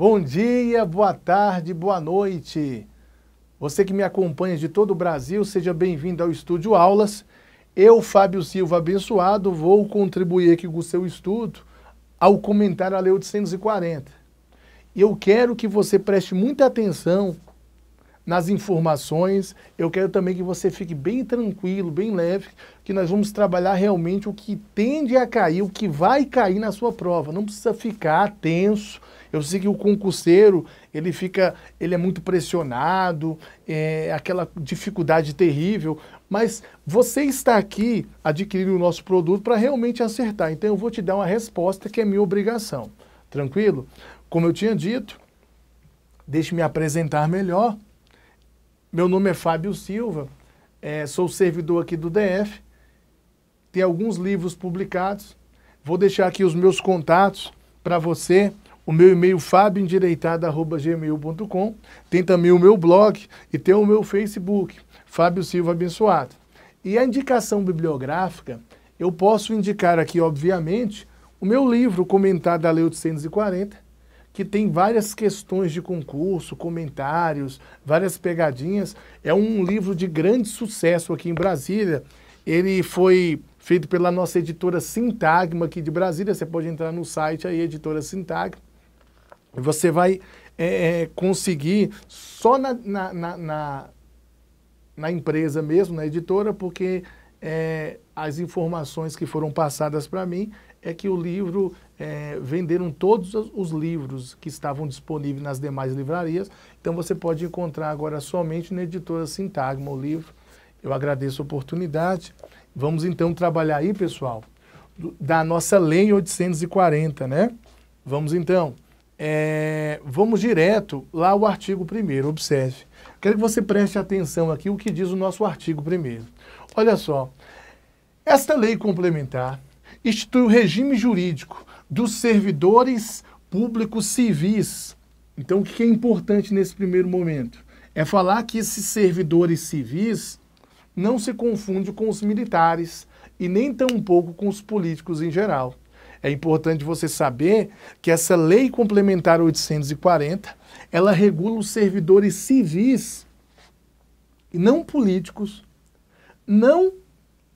Bom dia, boa tarde, boa noite. Você que me acompanha de todo o Brasil, seja bem-vindo ao Estúdio Aulas. Eu, Fábio Silva Abençoado, vou contribuir aqui com o seu estudo ao comentário à Lei 840. E eu quero que você preste muita atenção nas informações, eu quero também que você fique bem tranquilo, bem leve, que nós vamos trabalhar realmente o que tende a cair, o que vai cair na sua prova. Não precisa ficar tenso. Eu sei que o concurseiro, ele é muito pressionado, aquela dificuldade terrível, mas você está aqui adquirindo o nosso produto para realmente acertar. Então eu vou te dar uma resposta que é minha obrigação. Tranquilo? Como eu tinha dito, deixe-me apresentar melhor. Meu nome é Fábio Silva, sou servidor aqui do DF, tenho alguns livros publicados, vou deixar aqui os meus contatos para você, o meu e-mail fabioendireitado@gmail.com, tem também o meu blog e tem o meu Facebook, Fábio Silva Abençoado. E a indicação bibliográfica, eu posso indicar aqui, obviamente, o meu livro comentado da Lei 840, que tem várias questões de concurso, comentários, várias pegadinhas. É um livro de grande sucesso aqui em Brasília. Ele foi feito pela nossa editora Sintagma aqui de Brasília. Você pode entrar no site aí, editora Sintagma. Você vai conseguir só na empresa mesmo, na editora, porque as informações que foram passadas para mim é que o livro, venderam todos os livros que estavam disponíveis nas demais livrarias, então você pode encontrar agora somente na editora Sintagma o livro. Eu agradeço a oportunidade. Vamos então trabalhar aí, pessoal, da nossa Lei 840, né? Vamos então, vamos direto lá ao artigo 1º, observe. Quero que você preste atenção aqui o que diz o nosso artigo 1º. Olha só, esta lei complementar institui o regime jurídico dos servidores públicos civis. Então, o que é importante nesse primeiro momento? É falar que esses servidores civis não se confundem com os militares e nem tampouco com os políticos em geral. É importante você saber que essa Lei Complementar 840, ela regula os servidores civis e não políticos, não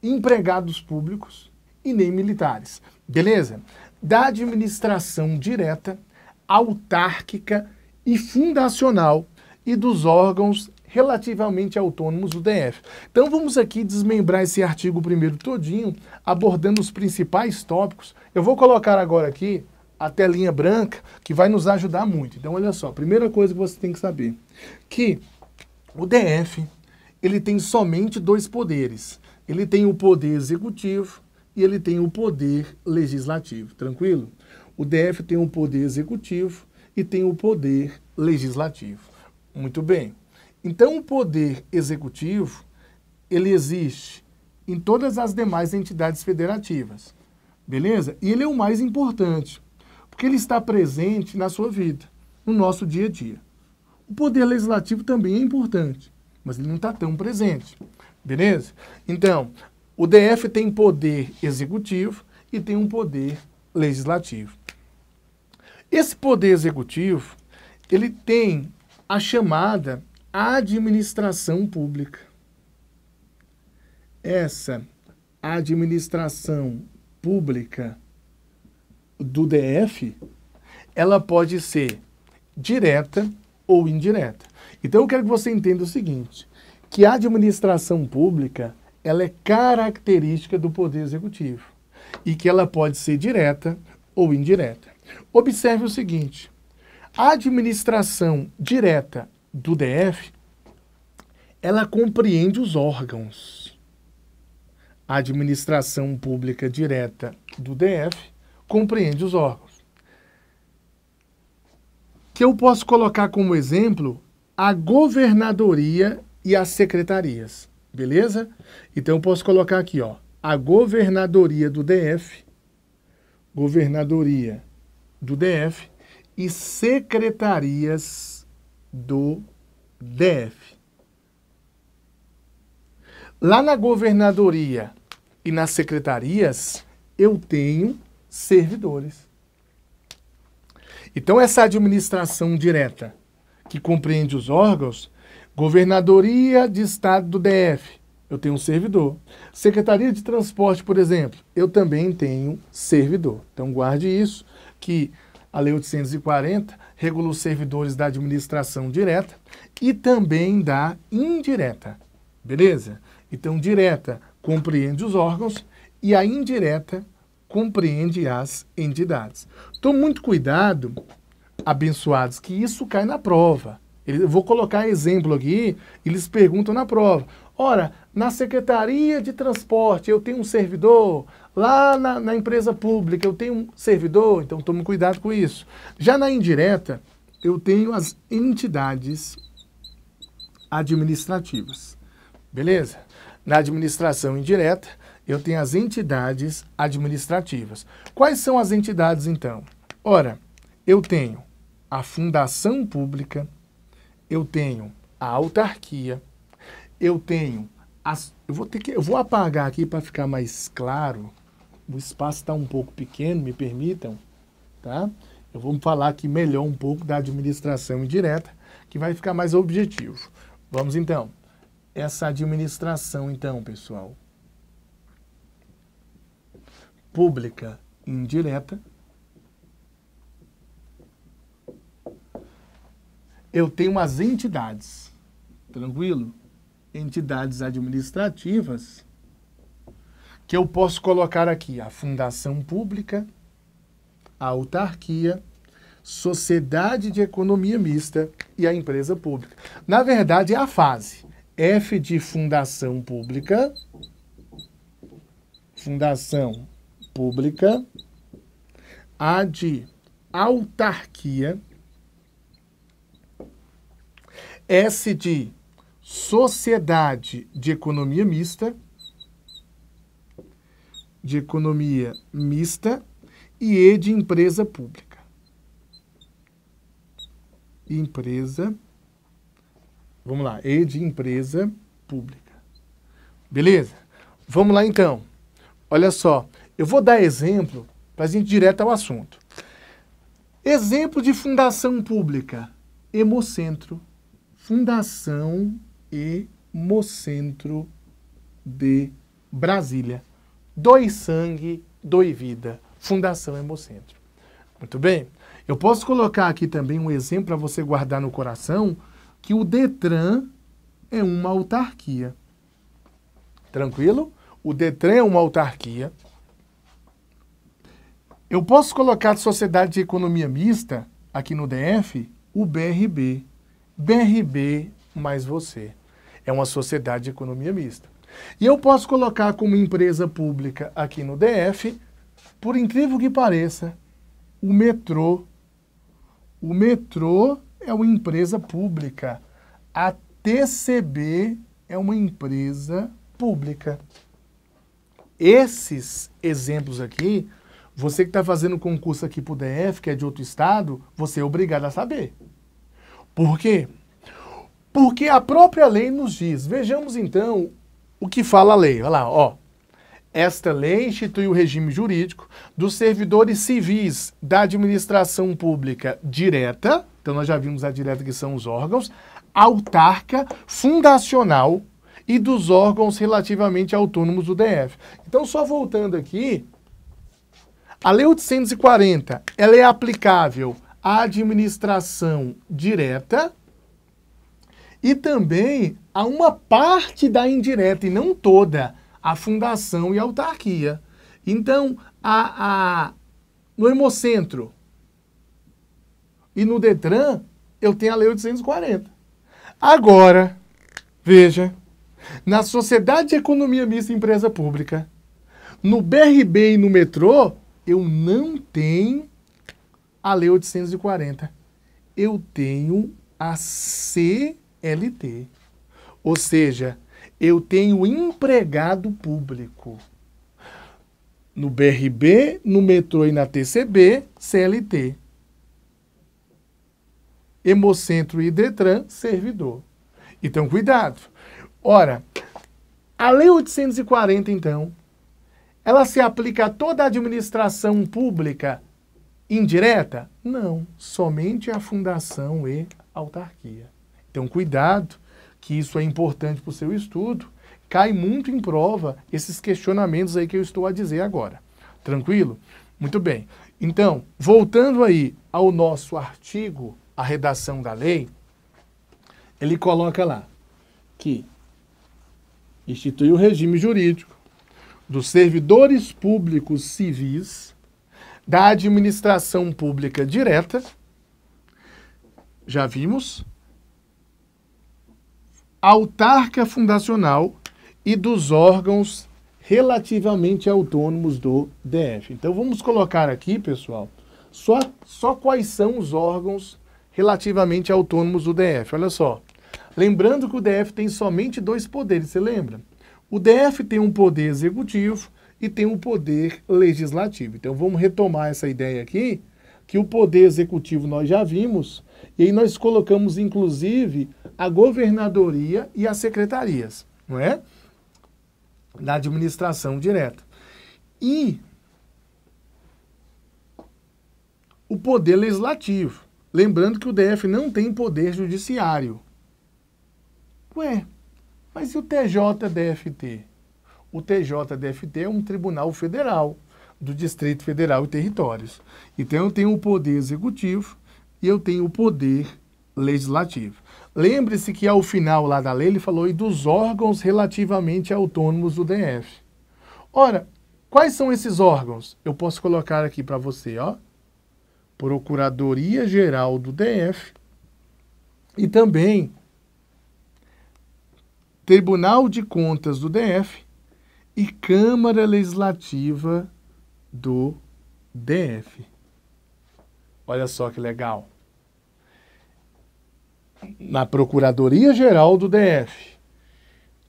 empregados públicos e nem militares, beleza? Da administração direta, autárquica e fundacional e dos órgãos relativamente autônomos do DF. Então vamos aqui desmembrar esse artigo 1º todinho, abordando os principais tópicos. Eu vou colocar agora aqui a telinha branca, que vai nos ajudar muito. Então olha só, primeira coisa que você tem que saber, que o DF, ele tem somente dois poderes. Ele tem o poder executivo e ele tem o poder legislativo, tranquilo? O DF tem o poder executivo e tem o poder legislativo. Muito bem. Então, o poder executivo, ele existe em todas as demais entidades federativas, beleza? E ele é o mais importante, porque ele está presente na sua vida, no nosso dia a dia. O poder legislativo também é importante, mas ele não está tão presente, beleza? Então, o DF tem poder executivo e tem um poder legislativo. Esse poder executivo, ele tem a chamada administração pública. Essa administração pública do DF, ela pode ser direta ou indireta. Então eu quero que você entenda o seguinte, que a administração pública, ela é característica do poder executivo e que ela pode ser direta ou indireta. Observe o seguinte, a administração direta do DF, ela compreende os órgãos. A administração pública direta do DF compreende os órgãos. Que eu posso colocar como exemplo a governadoria e as secretarias. Beleza? Então eu posso colocar aqui, ó, a governadoria do DF e secretarias do DF. Lá na governadoria e nas secretarias, eu tenho servidores. Então, essa administração direta, que compreende os órgãos, Governadoria de Estado do DF, eu tenho um servidor. Secretaria de Transporte, por exemplo, eu também tenho servidor. Então, guarde isso, que a Lei 840 regula os servidores da administração direta e também da indireta. Beleza? Então, direta compreende os órgãos e a indireta compreende as entidades. Tome muito cuidado, abençoados, que isso cai na prova. Eu vou colocar exemplo aqui, eles perguntam na prova. Ora, na Secretaria de Transporte eu tenho um servidor, lá na empresa pública eu tenho um servidor, então tome cuidado com isso. Já na indireta, eu tenho as entidades administrativas, beleza? Na administração indireta, eu tenho as entidades administrativas. Quais são as entidades, então? Ora, eu tenho a fundação pública, eu tenho a autarquia, eu tenho as... Eu vou apagar aqui para ficar mais claro. O espaço está um pouco pequeno, me permitam, tá? Eu vou falar aqui melhor um pouco da administração indireta, que vai ficar mais objetivo. Vamos então. Essa administração, então, pessoal, pública indireta, eu tenho as entidades, tranquilo? Entidades administrativas, que eu posso colocar aqui a fundação pública, a autarquia, sociedade de economia mista e a empresa pública. Na verdade, é a fase. F de fundação pública, A de autarquia, S de sociedade de economia mista, e E de empresa pública. Vamos lá, E de empresa pública. Beleza? Vamos lá então. Olha só, eu vou dar exemplo para a gente ir direto ao assunto. Exemplo de fundação pública, Hemocentro. Fundação Hemocentro de Brasília. Doe sangue, doe vida. Fundação Hemocentro. Muito bem. Eu posso colocar aqui também um exemplo para você guardar no coração, que o Detran é uma autarquia. Tranquilo? O Detran é uma autarquia. Eu posso colocar a Sociedade de Economia Mista, aqui no DF, o BRB. BRB mais você. É uma Sociedade de Economia Mista. E eu posso colocar como empresa pública aqui no DF, por incrível que pareça, o metrô. O metrô é uma empresa pública. A TCB é uma empresa pública. Esses exemplos aqui, você que está fazendo concurso aqui para o DF, que é de outro estado, você é obrigado a saber. Por quê? Porque a própria lei nos diz. Vejamos então o que fala a lei. Olha lá, ó. Esta lei institui o regime jurídico dos servidores civis da administração pública direta, então nós já vimos a direta que são os órgãos, autarca, fundacional e dos órgãos relativamente autônomos do DF. Então, só voltando aqui, a Lei 840, ela é aplicável à administração direta e também a uma parte da indireta, e não toda, a fundação e a autarquia. Então, no Hemocentro e no Detran, eu tenho a Lei 840. Agora, veja, na Sociedade de Economia Mista e Empresa Pública, no BRB e no metrô, eu não tenho a Lei 840. Eu tenho a CLT. Ou seja, eu tenho empregado público. No BRB, no metrô e na TCB, CLT. Hemocentro e Detran, servidor. Então, cuidado. Ora, a Lei 840, então, ela se aplica a toda a administração pública indireta? Não, somente a fundação e autarquia. Então, cuidado, que isso é importante para o seu estudo. Cai muito em prova esses questionamentos aí que eu estou a dizer agora. Tranquilo? Muito bem. Então, voltando aí ao nosso artigo, a redação da lei, ele coloca lá que institui o regime jurídico dos servidores públicos civis, da administração pública direta, já vimos, autarca fundacional e dos órgãos relativamente autônomos do DF. Então vamos colocar aqui, pessoal, só quais são os órgãos relativamente autônomos do DF. Olha só, lembrando que o DF tem somente dois poderes, você lembra? O DF tem um poder executivo e tem um poder legislativo. Então vamos retomar essa ideia aqui, que o poder executivo nós já vimos, e aí nós colocamos inclusive a governadoria e as secretarias, não é? Da administração direta. E o poder legislativo. Lembrando que o DF não tem poder judiciário. Ué, mas e o TJDFT? O TJDFT é um tribunal federal do Distrito Federal e Territórios. Então eu tenho o poder executivo e eu tenho o poder legislativo. Lembre-se que ao final lá da lei ele falou e dos órgãos relativamente autônomos do DF. Ora, quais são esses órgãos? Eu posso colocar aqui para você, ó. Procuradoria-Geral do DF e também Tribunal de Contas do DF e Câmara Legislativa do DF. Olha só que legal. Na Procuradoria-Geral do DF,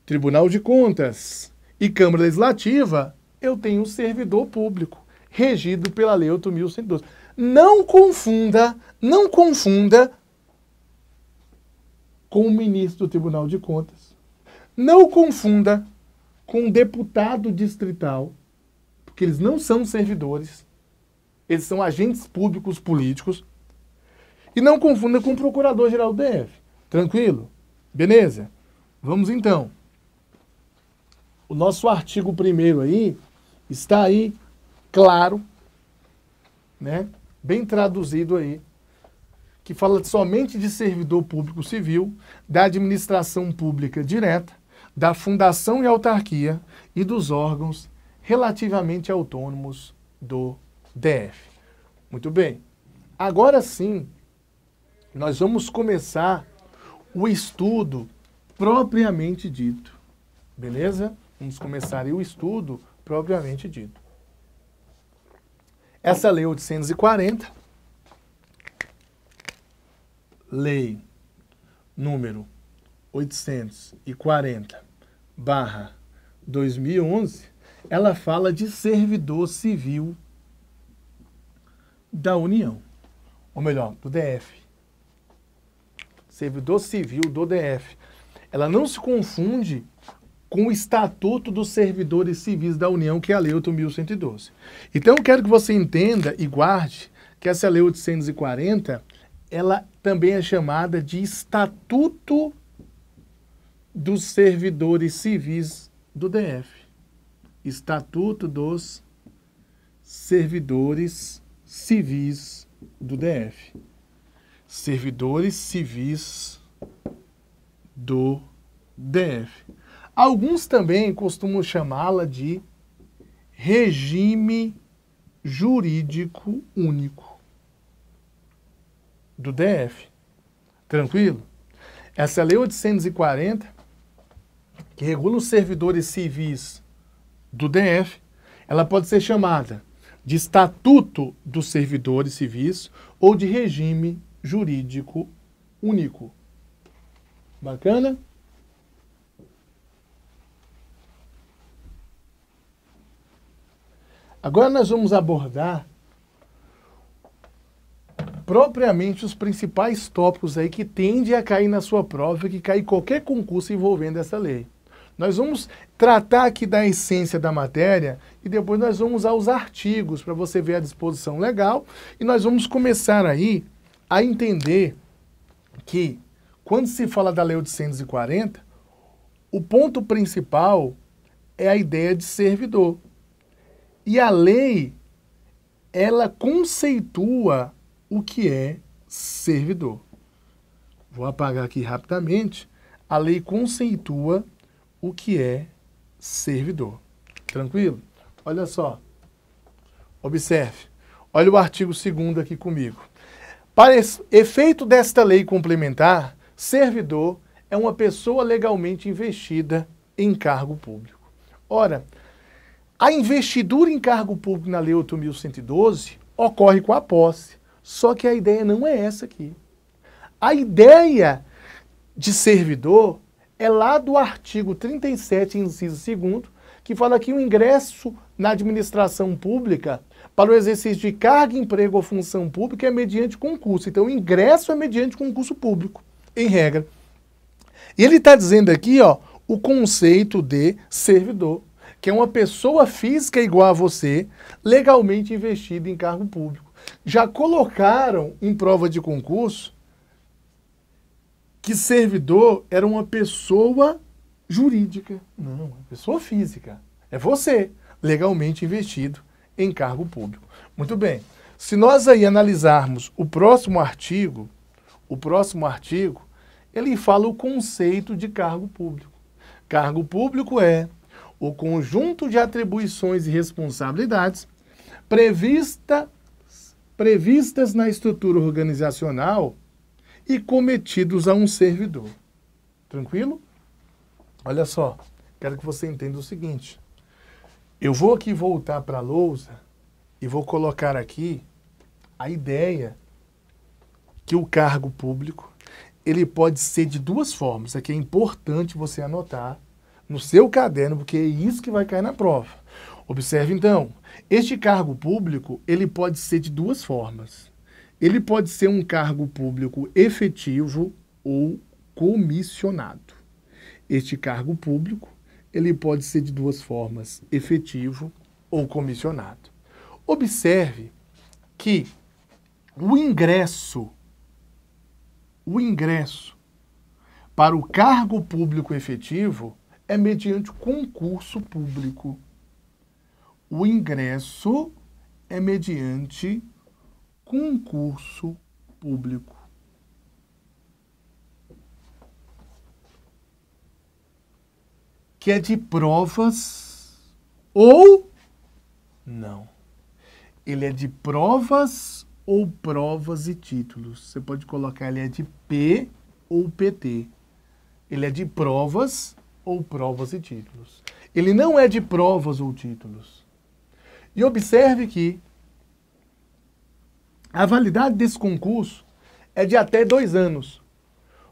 Tribunal de Contas e Câmara Legislativa, eu tenho um servidor público, regido pela Lei 8.112. Não confunda com o ministro do Tribunal de Contas. Não confunda com um deputado distrital, porque eles não são servidores, eles são agentes públicos políticos. E não confunda com o Procurador-Geral do DF. Tranquilo? Beleza? Vamos então. O nosso artigo 1º aí, está aí, claro, né? Bem traduzido aí, que fala somente de servidor público civil, da administração pública direta, da fundação e autarquia e dos órgãos relativamente autônomos do DF. Muito bem. Agora sim, nós vamos começar o estudo propriamente dito. Beleza? Vamos começar aí o estudo propriamente dito. Essa Lei 840, Lei número 840/2011, ela fala de servidor civil da União, ou melhor, do DF. Servidor civil do DF. Ela não se confunde com o Estatuto dos Servidores Civis da União, que é a Lei 8.112. Então eu quero que você entenda e guarde que essa Lei 840, ela também é chamada de Estatuto dos Servidores Civis do DF. Estatuto dos Servidores Civis do DF. Servidores civis do DF. Alguns também costumam chamá-la de regime jurídico único do DF. Tranquilo? Essa Lei 840, que regula os servidores civis do DF, ela pode ser chamada de Estatuto dos Servidores Civis ou de regime jurídico único. Bacana? Agora nós vamos abordar propriamente os principais tópicos aí que tendem a cair na sua prova e que cai em qualquer concurso envolvendo essa lei. Nós vamos tratar aqui da essência da matéria e depois nós vamos usar os artigos para você ver a disposição legal e nós vamos começar aí a entender que quando se fala da Lei 840, o ponto principal é a ideia de servidor. E a lei, ela conceitua o que é servidor. Vou apagar aqui rapidamente. A lei conceitua o que é servidor. Tranquilo? Olha só. Observe. Olha o artigo 2º aqui comigo. Para efeito desta lei complementar, servidor é uma pessoa legalmente investida em cargo público. Ora, a investidura em cargo público na Lei 8.112 ocorre com a posse. Só que a ideia não é essa aqui. A ideia de servidor é lá do artigo 37, inciso 2º, que fala que o ingresso na administração pública para o exercício de cargo, emprego ou função pública é mediante concurso. Então, o ingresso é mediante concurso público, em regra. E ele está dizendo aqui, ó, o conceito de servidor, que é uma pessoa física igual a você, legalmente investida em cargo público. Já colocaram em prova de concurso que servidor era uma pessoa jurídica. Não, é pessoa física. É você, legalmente investido em cargo público. Muito bem. Se nós aí analisarmos o próximo artigo, ele fala o conceito de cargo público. Cargo público é o conjunto de atribuições e responsabilidades previstas na estrutura organizacional e cometidos a um servidor. Tranquilo? Olha só, quero que você entenda o seguinte. Eu vou aqui voltar para a lousa e vou colocar aqui a ideia que o cargo público ele pode ser de duas formas. Aqui é importante você anotar no seu caderno, porque é isso que vai cair na prova. Observe então, este cargo público ele pode ser de duas formas. Ele pode ser um cargo público efetivo ou comissionado. Este cargo público, ele pode ser de duas formas, efetivo ou comissionado. Observe que o ingresso para o cargo público efetivo é mediante concurso público. O ingresso é mediante concurso público. Que é de provas ou não. Ele é de provas ou provas e títulos. Você pode colocar ele é de P ou PT. Ele é de provas ou provas e títulos. Ele não é de provas ou títulos. E observe que a validade desse concurso é de até 2 anos,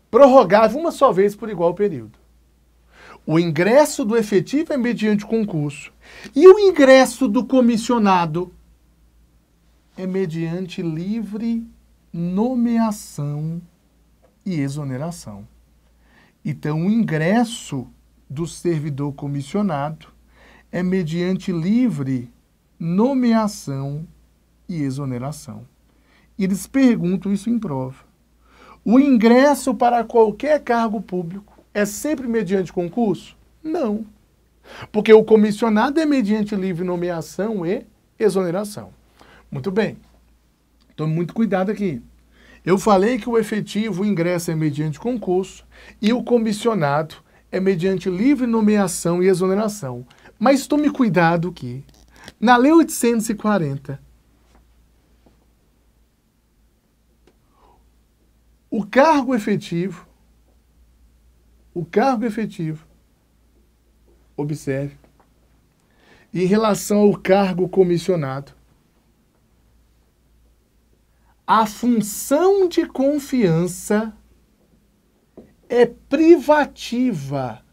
prorrogável uma só vez por igual período. O ingresso do efetivo é mediante concurso. E o ingresso do comissionado é mediante livre nomeação e exoneração. Então, o ingresso do servidor comissionado é mediante livre nomeação e exoneração. Eles perguntam isso em prova. O ingresso para qualquer cargo público é sempre mediante concurso? Não. Porque o comissionado é mediante livre nomeação e exoneração. Muito bem. Tome muito cuidado aqui. Eu falei que o efetivo, o ingresso é mediante concurso e o comissionado é mediante livre nomeação e exoneração. Mas tome cuidado que na Lei 840, o cargo efetivo, observe, em relação ao cargo comissionado, a função de confiança é privativa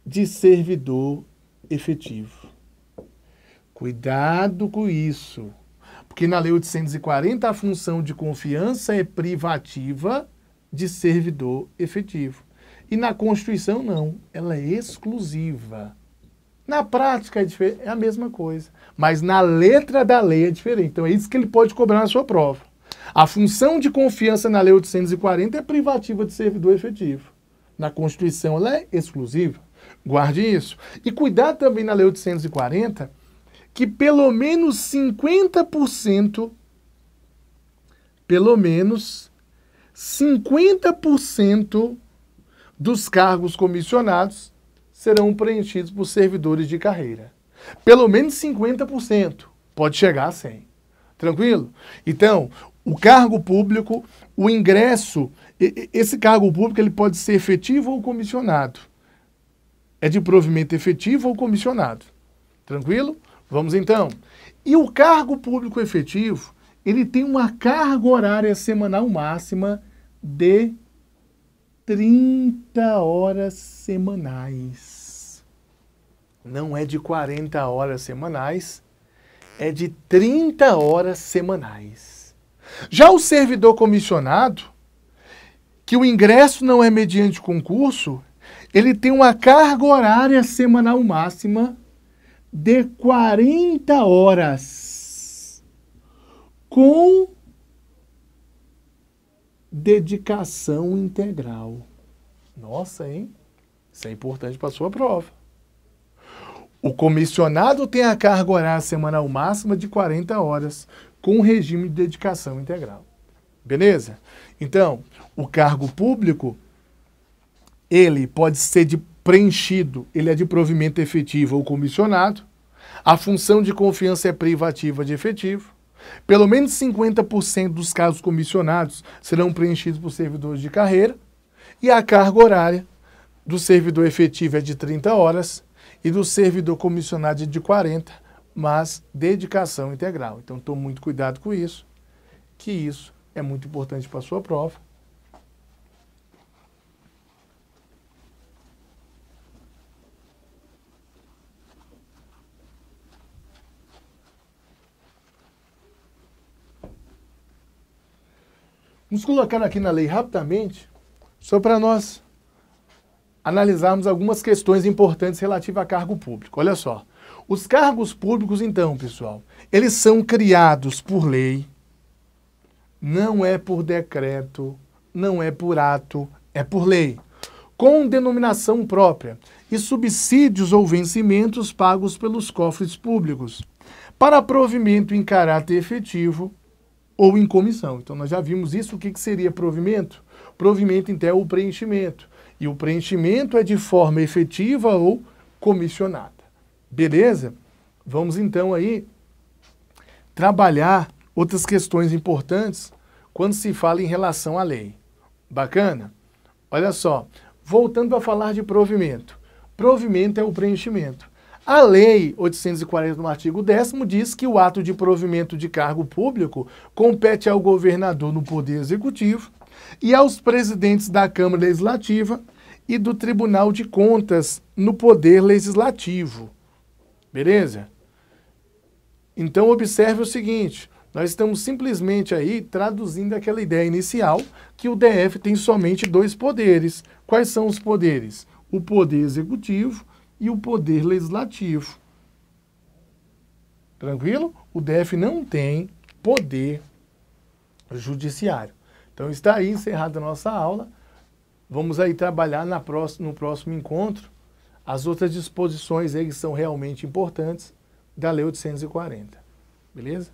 de servidor efetivo. Cuidado com isso. Porque na Lei 840 a função de confiança é privativa de servidor efetivo. E na Constituição, não. Ela é exclusiva. Na prática é a mesma coisa. Mas na letra da lei é diferente. Então é isso que ele pode cobrar na sua prova. A função de confiança na Lei 840 é privativa de servidor efetivo. Na Constituição ela é exclusiva. Guarde isso. E cuidado também na Lei 840 que pelo menos 50% dos cargos comissionados serão preenchidos por servidores de carreira. Pelo menos 50%. Pode chegar a 100%. Tranquilo? Então, o cargo público, o ingresso, esse cargo público ele pode ser efetivo ou comissionado. É de provimento efetivo ou comissionado. Tranquilo? Vamos então. E o cargo público efetivo, ele tem uma carga horária semanal máxima de 30 horas semanais. Não é de 40 horas semanais, é de 30 horas semanais. Já o servidor comissionado, que o ingresso não é mediante concurso, ele tem uma carga horária semanal máxima de 40 horas, com dedicação integral. Nossa, hein? Isso é importante para a sua prova. O comissionado tem a carga horária semanal máxima de 40 horas, com regime de dedicação integral. Beleza? Então, o cargo público, ele pode ser preenchido, ele é de provimento efetivo ou comissionado. A função de confiança é privativa de efetivo. Pelo menos 50% dos casos comissionados serão preenchidos por servidores de carreira. E a carga horária do servidor efetivo é de 30 horas e do servidor comissionado é de 40, mas dedicação integral. Então, tome muito cuidado com isso, que isso é muito importante para a sua prova. Vamos colocar aqui na lei rapidamente, só para nós analisarmos algumas questões importantes relativas a cargo público. Olha só, os cargos públicos, então, pessoal, eles são criados por lei, não é por decreto, não é por ato, é por lei, com denominação própria e subsídios ou vencimentos pagos pelos cofres públicos, para provimento em caráter efetivo ou em comissão. Então, nós já vimos isso. O que seria provimento? Provimento, então, é o preenchimento. E o preenchimento é de forma efetiva ou comissionada. Beleza? Vamos, então, aí trabalhar outras questões importantes quando se fala em relação à lei. Bacana? Olha só. Voltando a falar de provimento. Provimento é o preenchimento. A Lei 840, no artigo 10º, diz que o ato de provimento de cargo público compete ao governador no Poder Executivo e aos presidentes da Câmara Legislativa e do Tribunal de Contas no Poder Legislativo. Beleza? Então, observe o seguinte, nós estamos simplesmente aí traduzindo aquela ideia inicial que o DF tem somente dois poderes. Quais são os poderes? O Poder Executivo e o Poder Legislativo. Tranquilo? O DF não tem poder judiciário. Então está aí encerrada a nossa aula. Vamos aí trabalhar no próximo encontro as outras disposições aí que são realmente importantes da Lei 840. Beleza?